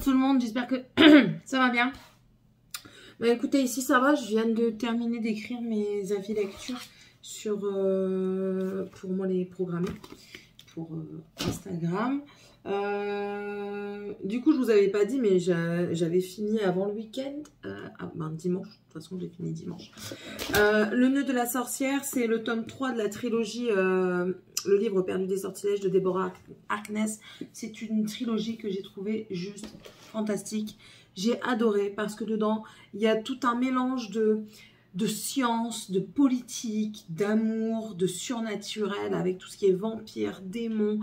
tout le monde, j'espère que ça va bien. Bah écoutez, ici ça va, je viens de terminer d'écrire mes avis lecture sur, pour moi les programmer, pour Instagram. Du coup, je vous avais pas dit, mais j'avais fini avant le week-end, dimanche, de toute façon j'ai fini dimanche. Le nœud de la sorcière, c'est le tome 3 de la trilogie, le livre perdu des sortilèges de Deborah Harkness. C'est une trilogie que j'ai trouvée juste fantastique. J'ai adoré parce que dedans, il y a tout un mélange de science, de politique, d'amour, de surnaturel, avec tout ce qui est vampire, démon,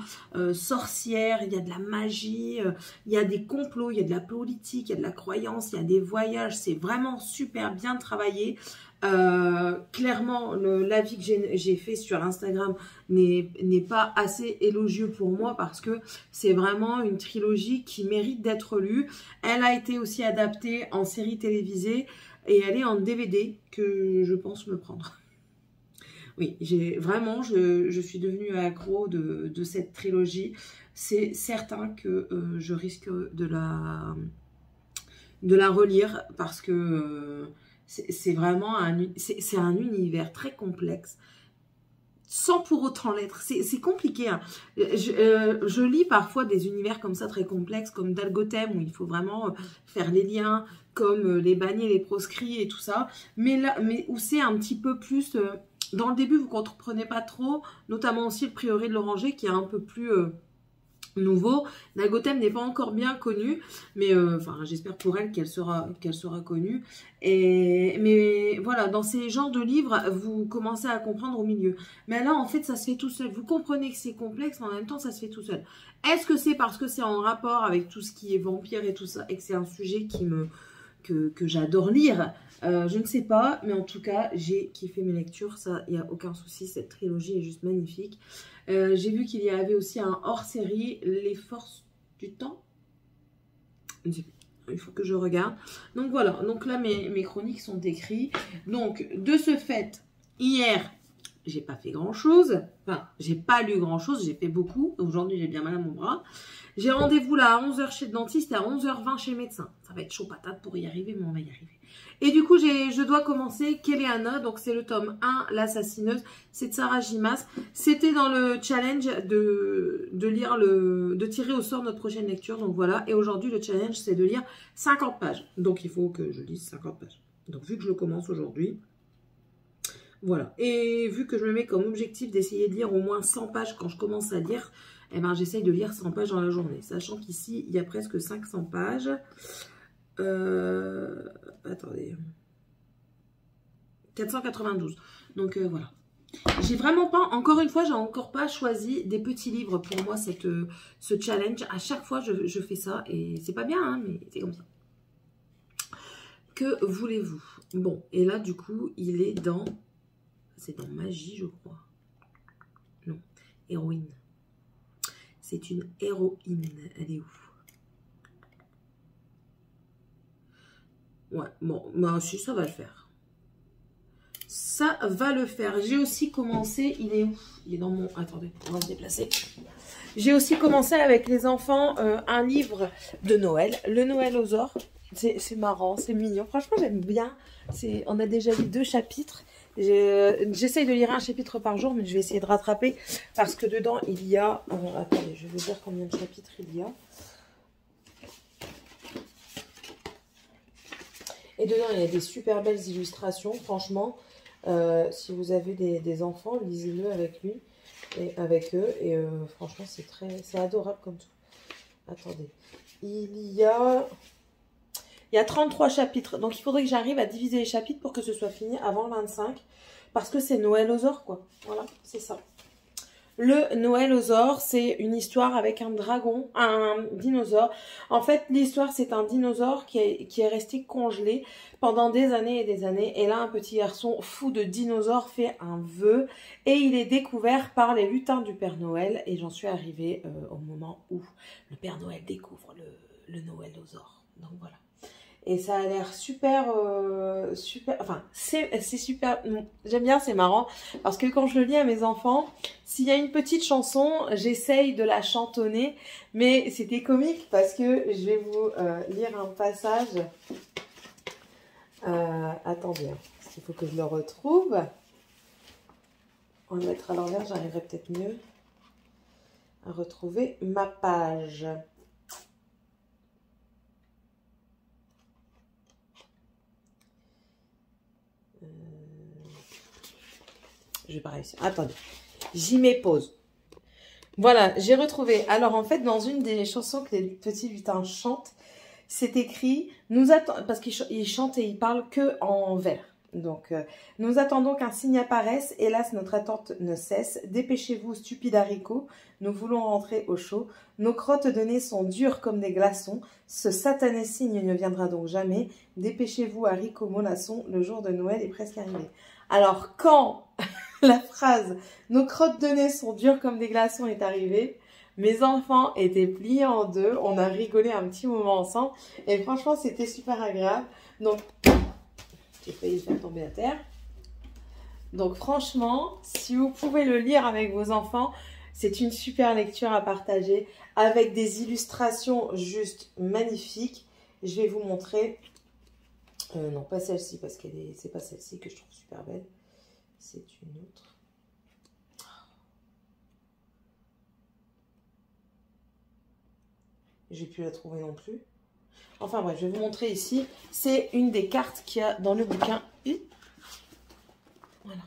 sorcière, il y a de la magie, il y a des complots, il y a de la politique, il y a de la croyance, il y a des voyages, c'est vraiment super bien travaillé. Clairement, l'avis que j'ai fait sur Instagram n'est pas assez élogieux pour moi parce que c'est vraiment une trilogie qui mérite d'être lue. Elle a été aussi adaptée en série télévisée et elle est en DVD que je pense me prendre. Oui, vraiment, je suis devenue accro de cette trilogie. C'est certain que je risque de la relire parce que c'est vraiment un univers très complexe sans pour autant l'être. C'est compliqué, hein. Je lis parfois des univers comme ça très complexes comme Dalgothème où il faut vraiment faire les liens, comme les bannis, les proscrits et tout ça, mais où c'est un petit peu plus dans le début vous ne comprenez pas trop, notamment aussi le prieuré de l'Oranger qui est un peu plus nouveau. Dalgothème n'est pas encore bien connu, mais enfin j'espère pour elle qu'elle sera connue. Mais voilà, dans ces genres de livres, vous commencez à comprendre au milieu. Mais là, en fait, ça se fait tout seul. Vous comprenez que c'est complexe, mais en même temps, ça se fait tout seul. Est-ce que c'est parce que c'est en rapport avec tout ce qui est vampire et tout ça, et que c'est un sujet que j'adore lire? Je ne sais pas, mais en tout cas, j'ai kiffé mes lectures, ça, il n'y a aucun souci, cette trilogie est juste magnifique. J'ai vu qu'il y avait aussi un hors-série, Les Forces du Temps. Il faut que je regarde. Donc voilà, donc là, mes chroniques sont écrites. Donc, de ce fait, hier, j'ai pas fait grand-chose. Enfin, j'ai pas lu grand-chose, j'ai fait beaucoup. Aujourd'hui, j'ai bien mal à mon bras. J'ai rendez-vous là à 11 h chez le dentiste et à 11 h 20 chez le médecin. Ça va être chaud patate pour y arriver, mais on va y arriver. Et du coup, je dois commencer Kéléana. Donc, c'est le tome 1, L'Assassineuse. C'est de Sarah Gimas. C'était dans le challenge de tirer au sort notre prochaine lecture. Donc, voilà. Et aujourd'hui, le challenge, c'est de lire 50 pages. Donc, il faut que je lise 50 pages. Donc, vu que je le commence aujourd'hui, voilà. Et vu que je me mets comme objectif d'essayer de lire au moins 100 pages quand je commence à lire, eh ben, j'essaye de lire 100 pages dans la journée. Sachant qu'ici, il y a presque 500 pages. Attendez. 492. Donc, voilà. J'ai vraiment pas, encore une fois, j'ai encore pas choisi des petits livres pour moi, ce challenge. À chaque fois, je fais ça et c'est pas bien, hein, mais c'est comme ça. Que voulez-vous? Bon, et là, du coup, il est dans... C'est dans Magie, je crois. Non, Héroïne. C'est une héroïne. Elle est où? Ouais, bon, bah si, ça va le faire. Ça va le faire. J'ai aussi commencé, il est où? Il est dans mon... Attendez, on va se déplacer. J'ai aussi commencé avec les enfants un livre de Noël, Le Noël aux Ors. C'est marrant, c'est mignon. Franchement, j'aime bien. On a déjà lu 2 chapitres. J'essaye de lire un chapitre par jour, mais je vais essayer de rattraper parce que dedans, il y a... attendez, je vais vous dire combien de chapitres il y a. Et dedans, il y a des super belles illustrations. Franchement, si vous avez des enfants, lisez-le avec lui et avec eux. Et franchement, c'est adorable comme tout. Attendez. Il y a 33 chapitres. Donc, il faudrait que j'arrive à diviser les chapitres pour que ce soit fini avant le 25. Parce que c'est Noël aux Ors, quoi. Voilà, c'est ça. Le Noël aux Ors, c'est une histoire avec un dragon, un dinosaure. En fait, l'histoire, c'est un dinosaure qui est resté congelé pendant des années et des années. Et là, un petit garçon fou de dinosaure fait un vœu et il est découvert par les lutins du Père Noël. Et j'en suis arrivée au moment où le Père Noël découvre le Noël aux Ors. Donc voilà. Et ça a l'air super, super, enfin, c'est super, j'aime bien, c'est marrant, parce que quand je le lis à mes enfants, s'il y a une petite chanson, j'essaye de la chantonner, mais c'était comique parce que je vais vous lire un passage. Attendez, parce qu'il faut que je le retrouve. On va le mettre à l'envers, j'arriverai peut-être mieux à retrouver ma page. Je vais pas réussir. Attendez, j'y mets pause. Voilà, j'ai retrouvé. Alors en fait, dans une des chansons que les petits lutins chantent, c'est écrit, parce qu'ils chantent et ils parlent que en vers. Donc, nous attendons qu'un signe apparaisse. Hélas, notre attente ne cesse. Dépêchez-vous, stupide haricot. Nous voulons rentrer au chaud. Nos crottes de nez sont dures comme des glaçons. Ce satané signe ne viendra donc jamais. Dépêchez-vous, haricots mollassons. Le jour de Noël est presque arrivé. Alors, quand la phrase « Nos crottes de nez sont dures comme des glaçons » est arrivée, mes enfants étaient pliés en deux. On a rigolé un petit moment ensemble. Et franchement, c'était super agréable. Donc, j'ai failli le faire tomber à terre. Donc franchement, si vous pouvez le lire avec vos enfants, c'est une super lecture à partager avec des illustrations juste magnifiques. Je vais vous montrer. Non, pas celle-ci parce que c'est pas celle-ci que je trouve super belle. C'est une autre. J'ai pu la trouver non plus. Enfin bref, je vais vous montrer ici. C'est une des cartes qu'il y a dans le bouquin. Voilà.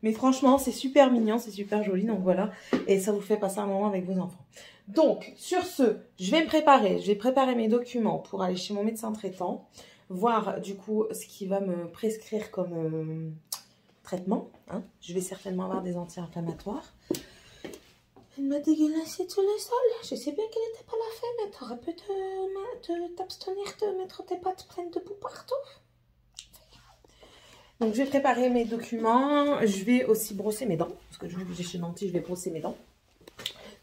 Mais franchement, c'est super mignon, c'est super joli. Donc voilà, et ça vous fait passer un moment avec vos enfants. Donc, sur ce, je vais me préparer. Je vais préparer mes documents pour aller chez mon médecin traitant. Voir du coup ce qu'il va me prescrire comme traitement. Hein. Je vais certainement avoir des anti-inflammatoires. Elle m'a dégueulassé tout le sol. Je sais bien qu'elle n'était pas la fée, mais t'aurais pu t'abstenir de mettre tes pattes pleines de boue partout. Donc, je vais préparer mes documents. Je vais aussi brosser mes dents. Parce que je vais vous chez le dentiste, je vais brosser mes dents.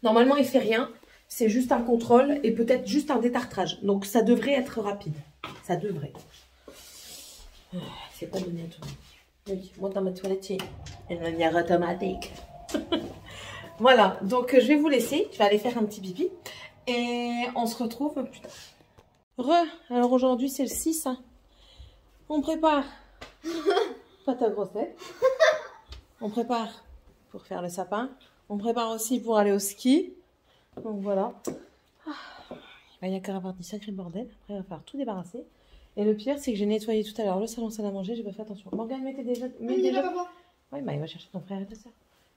Normalement, il ne fait rien. C'est juste un contrôle et peut-être juste un détartrage. Donc, ça devrait être rapide. Ça devrait. C'est pas donné à tout le monde. Oui, moi dans ma toilette, il y a une manière automatique. Voilà, donc je vais vous laisser. Je vais aller faire un petit pipi. Et on se retrouve plus tard. Alors aujourd'hui, c'est le 6. Hein. On prépare. Pas ta grossette. On prépare pour faire le sapin. On prépare aussi pour aller au ski. Donc voilà. Il va y avoir du sacré bordel. Après, il va falloir tout débarrasser. Et le pire, c'est que j'ai nettoyé tout à l'heure le salon salle à manger. J'ai pas fait attention. Morgane, mettez déjà. Oui, bah, il va chercher ton frère et ta soeur.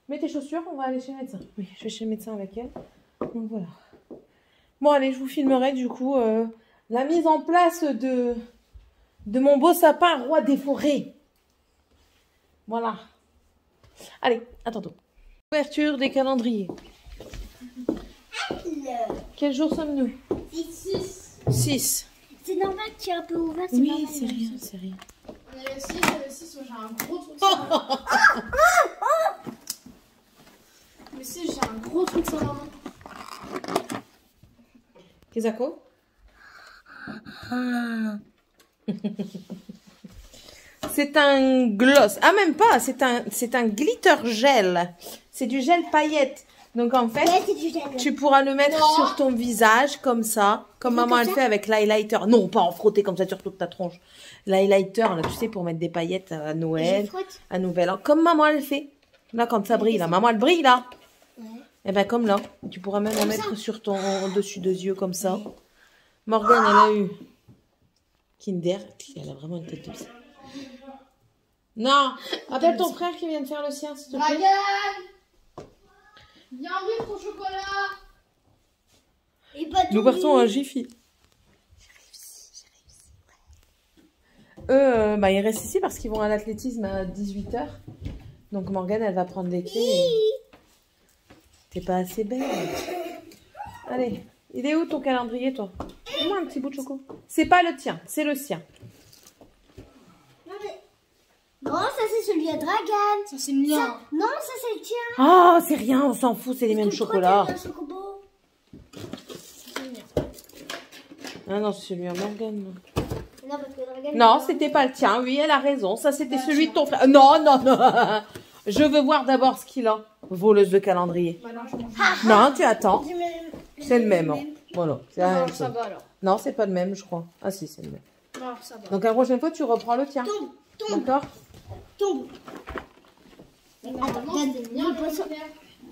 Mets tes chaussures, on va aller chez le médecin. Oui, je vais chez le médecin avec elle. Donc voilà. Bon, allez, je vous filmerai du coup la mise en place de mon beau sapin roi des forêts. Voilà. Allez, à tantôt. Ouverture des calendriers. Quel jour sommes-nous? 6. C'est normal que tu es un peu ouvert. Oui, c'est rien, c'est rien. On est le 6, j'ai un gros truc sur la main. Le 6, j'ai un gros truc sur la main. Qu'est-ce que c'est un gloss. Ah, même pas, c'est un glitter gel. C'est du gel paillette. Donc en fait, tu pourras le mettre sur ton visage comme ça, comme maman elle fait avec l'highlighter. Non, pas en frotter comme ça sur toute ta tronche. L'highlighter, là, tu sais, pour mettre des paillettes à Noël, à Nouvel An. Comme maman elle fait. Là, quand ça brille, là. Maman elle brille, là. Ouais. Et ben comme là. Tu pourras même en mettre sur ton dessus des yeux comme ça. Morgane, elle a eu Kinder. Elle a vraiment une tête de ça. Non, appelle ton frère qui vient de faire le sien, s'il te plaît. Viens ouvrir ton chocolat. Nous partons à Jiffy. Eux, bah, ils restent ici parce qu'ils vont à l'athlétisme à 18 h. Donc Morgane, elle va prendre des clés. Et... T'es pas assez belle. Allez, il est où ton calendrier, toi? Donne-moi un petit bout de choco. C'est pas le tien, c'est le sien. Non, ça c'est celui à Dragan. Ça c'est le mien. Ça... Non, ça c'est le tien. Oh, c'est rien, on s'en fout, c'est les mêmes chocolats. Ah non, c'est celui à Morgane. Non, parce que Dragan. Non, c'était pas le tien. Oui, elle a raison. Ça, c'était celui de ton frère. Non, non, non. Je veux voir d'abord ce qu'il a. Voleuse de calendrier. Bah non, je mange. Non, tu attends. Du même. C'est le même. Hein. Voilà. C'est la Non, même ça chose. va alors. Non, c'est pas le même, je crois. Ah si, c'est le même. Non, ça va. Donc la prochaine fois, tu reprends le tien. Tombe, tombe, D'accord? tombe. Normalement, c'était bien le poisson.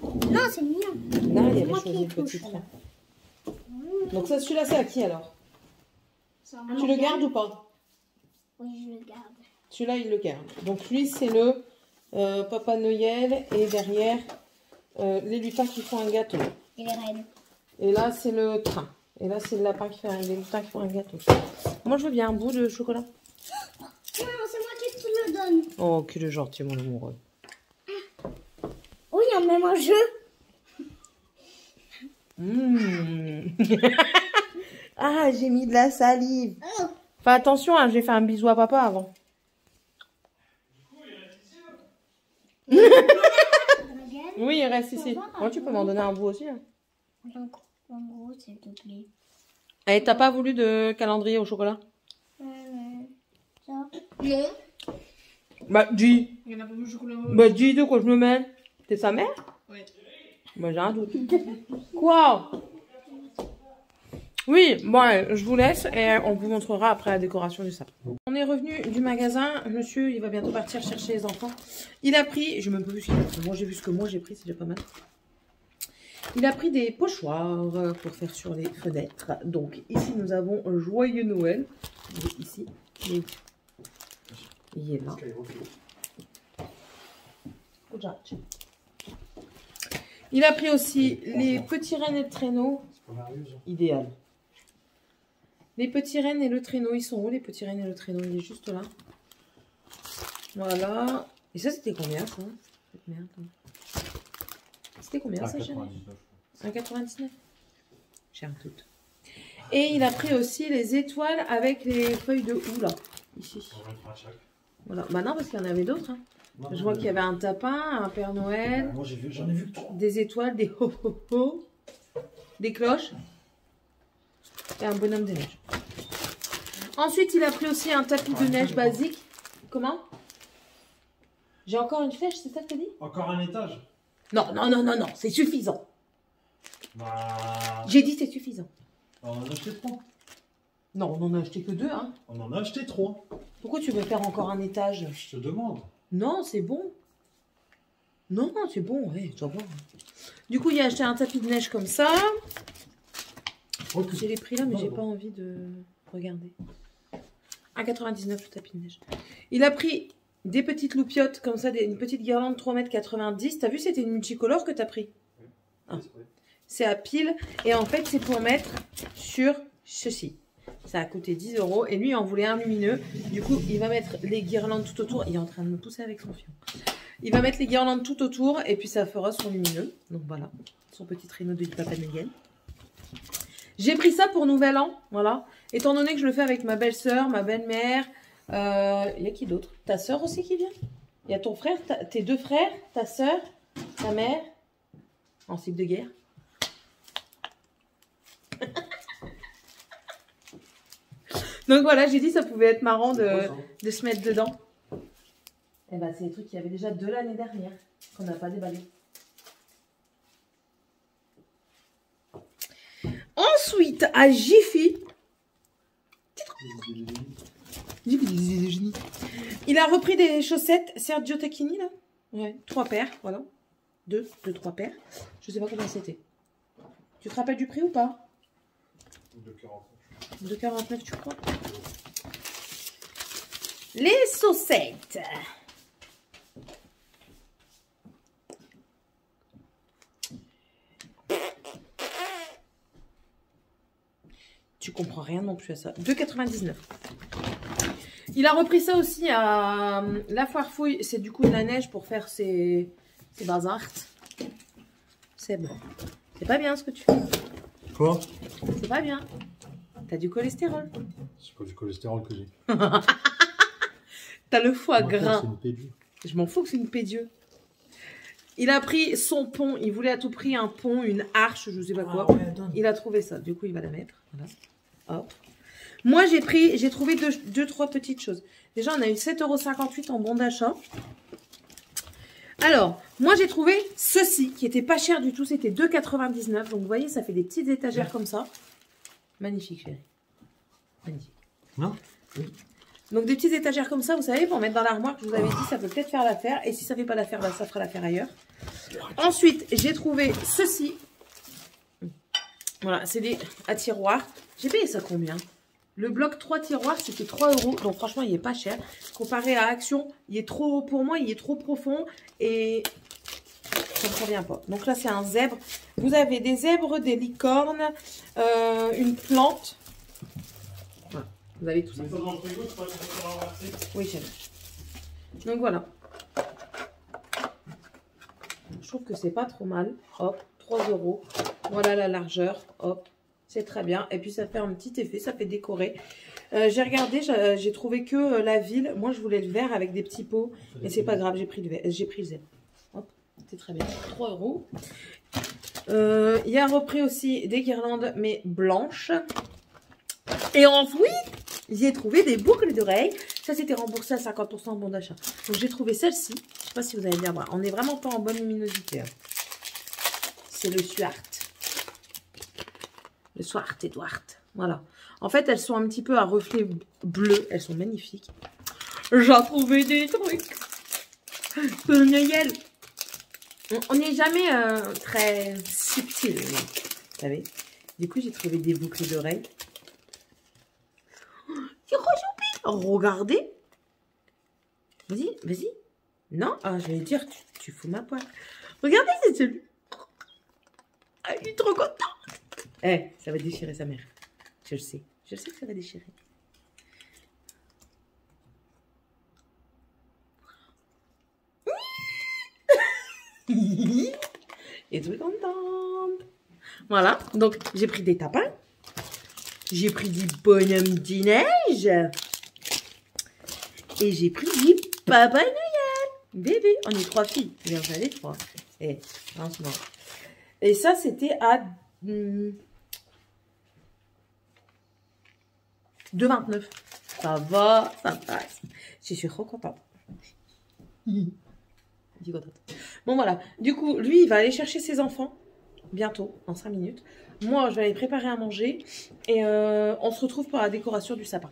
Non, c'est mignon. Là, il y avait Moi choisi qui le touche, petit là. trait. Donc ça, celui-là, c'est à qui alors? C'est un Tu le gardes ou pas? Oui, je le garde. Celui-là, il le garde. Donc lui, c'est le Papa Noël. Et derrière, les lutins qui font un gâteau. Et les reines. Et là, c'est le train. Et là, c'est le lapin qui fait les lutins qui font un gâteau. Moi, je veux bien un bout de chocolat. Non, c'est moi qui te le donne. Oh, qu'il est gentil, mon amoureux. Oui, il y a même un jeu. Mmh. Ah, j'ai mis de la salive. Oh. Fais attention, hein, j'ai fait un bisou à papa avant. Dragan. Oui, il reste ici. Moi, tu peux m'en donner un bout aussi. Hein. En gros, s'il te plaît. Et t'as pas voulu de calendrier au chocolat? Ça. Non. Bah, dis. Il y en a pas beaucoup de chocolat. Bah, dis de quoi je me mêle. T'es sa mère? Oui. Bah, j'ai un doute. Quoi? Oui, bon, je vous laisse et on vous montrera après la décoration du sapin. On est revenu du magasin. Monsieur, il va bientôt partir chercher les enfants. Il a pris, je ne sais même pas vu ce qu'il a pris. Moi, j'ai vu ce que moi j'ai pris, c'est déjà pas mal. Il a pris des pochoirs pour faire sur les fenêtres. Donc, ici, nous avons un joyeux Noël. Il est ici. Il est là. Il a pris aussi les petits rennes et le traîneau. Idéal. Les petits rennes et le traîneau, ils sont où les petits rennes et le traîneau? Il est juste là. Voilà. Et ça, c'était combien ça? Cette merde. C'était combien ça, chérie? 1,99. J'ai un doute. Et il a pris aussi les étoiles avec les feuilles de houx là. Ici. Voilà. Bah non, parce qu'il y en avait d'autres. Hein. Je vois qu'il y avait un tapin, un Père Noël. Moi, j'en ai vu que 3. Des étoiles, des ho ho ho. Des cloches. Et un bonhomme de neige. Ensuite, il a pris aussi un tapis de neige basique. Comment? J'ai encore une flèche, c'est ça que tu as dit? Encore un étage? Non, non, non, non, non, c'est suffisant. Bah... J'ai dit c'est suffisant. On en a acheté 3. Non, on en a acheté que 2, hein. On en a acheté 3. Pourquoi tu veux faire encore un étage? Je te demande. Non, c'est bon. Non, c'est bon, ouais, tu vas voir. Du coup, il a acheté un tapis de neige comme ça. Ok. J'ai les prix là, mais Non, j'ai bon. pas envie de regarder. 1,99 le tapis de neige. Il a pris des petites loupiottes comme ça, une petite guirlande 3,90 m. T'as vu, c'était une multicolore que t'as pris. Ah. C'est à pile. Et en fait, c'est pour mettre sur ceci. Ça a coûté 10 € et lui, il en voulait un lumineux. Du coup, il va mettre les guirlandes tout autour. Il est en train de me pousser avec son fion. Il va mettre les guirlandes tout autour et puis ça fera son lumineux. Donc voilà, son petit traîneau de Papa Noël. J'ai pris ça pour Nouvel An, voilà. Étant donné que je le fais avec ma belle-sœur, ma belle-mère. Il y a qui d'autre? Ta sœur aussi qui vient? Il y a ton frère, tes deux frères, ta sœur, ta mère. En slip de guerre. Donc voilà, j'ai dit ça pouvait être marrant de se mettre dedans. Et ben c'est des trucs qu'il y avait déjà de l'année dernière, qu'on n'a pas déballé. Ensuite, à Jiffy, il a repris des chaussettes Sergio Tacchini, là. Ouais, 3 paires, voilà. 3 paires. Je sais pas combien c'était. Tu te rappelles du prix ou pas? 2,49, tu crois? Les chaussettes. Tu comprends rien non plus à ça. 2,99. Il a repris ça aussi à la foire fouille. C'est du coup de la neige pour faire ses bazars. C'est bon. C'est pas bien ce que tu fais. Quoi? C'est pas bien. T'as du cholestérol. C'est pas du cholestérol que j'ai. T'as le foie Moi, gras. c'est une pédue. Je m'en fous que c'est une pédieu. Il a pris son pont. Il voulait à tout prix un pont, une arche, je sais pas quoi. Ah ouais, donne. Il a trouvé ça. Du coup, il va la mettre. Voilà. Hop. Moi, j'ai trouvé deux, trois petites choses. Déjà, on a eu 7,58 € en bon d'achat. Alors, moi, j'ai trouvé ceci, qui était pas cher du tout. C'était 2,99 €. Donc, vous voyez, ça fait des petites étagères comme ça. Magnifique, chérie. Magnifique. Non? Oui. Donc, des petites étagères comme ça, vous savez, pour mettre dans l'armoire, que je vous avais dit, ça peut peut-être faire l'affaire. Et si ça ne fait pas l'affaire, bah, ça fera l'affaire ailleurs. Ensuite, j'ai trouvé ceci. Voilà, c'est des à tiroirs. J'ai payé ça combien? Le bloc 3 tiroirs, c'était 3 €. Donc, franchement, il est pas cher. Comparé à Action, il est trop, pour moi, il est trop profond. Et ça ne me convient pas. Donc là, c'est un zèbre. Vous avez des zèbres, des licornes, une plante. Voilà, vous avez tout ça. Oui, chérie. Donc, voilà. Je trouve que c'est pas trop mal. Hop, 3 €. Voilà la largeur. Hop. C'est très bien. Et puis, ça fait un petit effet. Ça fait décorer. J'ai regardé. J'ai trouvé que la ville. Moi, je voulais le vert avec des petits pots. Mais c'est pas grave. J'ai pris le zèbre. Hop. C'est très bien. 3 €. Il y a repris aussi des guirlandes, mais blanches. Et ensuite, j'ai trouvé des boucles d'oreilles. Ça, c'était remboursé à 50% en bon d'achat. Donc, j'ai trouvé celle-ci. Je sais pas si vous allez bien voir. On n'est vraiment pas en bonne luminosité. Hein. C'est le Swart. Le Swart Edward. Voilà. En fait, elles sont un petit peu à reflet bleu. Elles sont magnifiques. J'ai trouvé des trucs. On n'est jamais très subtil. Vous savez. Du coup, j'ai trouvé des boucles d'oreilles. C'est rejoupi. Regardez. Vas-y, vas-y. Non, ah, je vais dire, tu fous ma poire. Regardez, c'est celui. Ah, il est trop content. Eh, ça va déchirer sa mère. Je le sais. Je le sais que ça va déchirer. Et tout contente. Voilà. Donc, j'ai pris des tapins. J'ai pris du bonhomme de neige. Et j'ai pris du Papa Noël. Bébé. On est 3 filles. Bien, on est 3. Eh, franchement. Et ça, c'était à 2,29 €. Ça va, ça passe. Je suis trop contente. Bon, voilà. Du coup, lui, il va aller chercher ses enfants. Bientôt, dans 5 minutes. Moi, je vais aller préparer à manger. Et on se retrouve pour la décoration du sapin.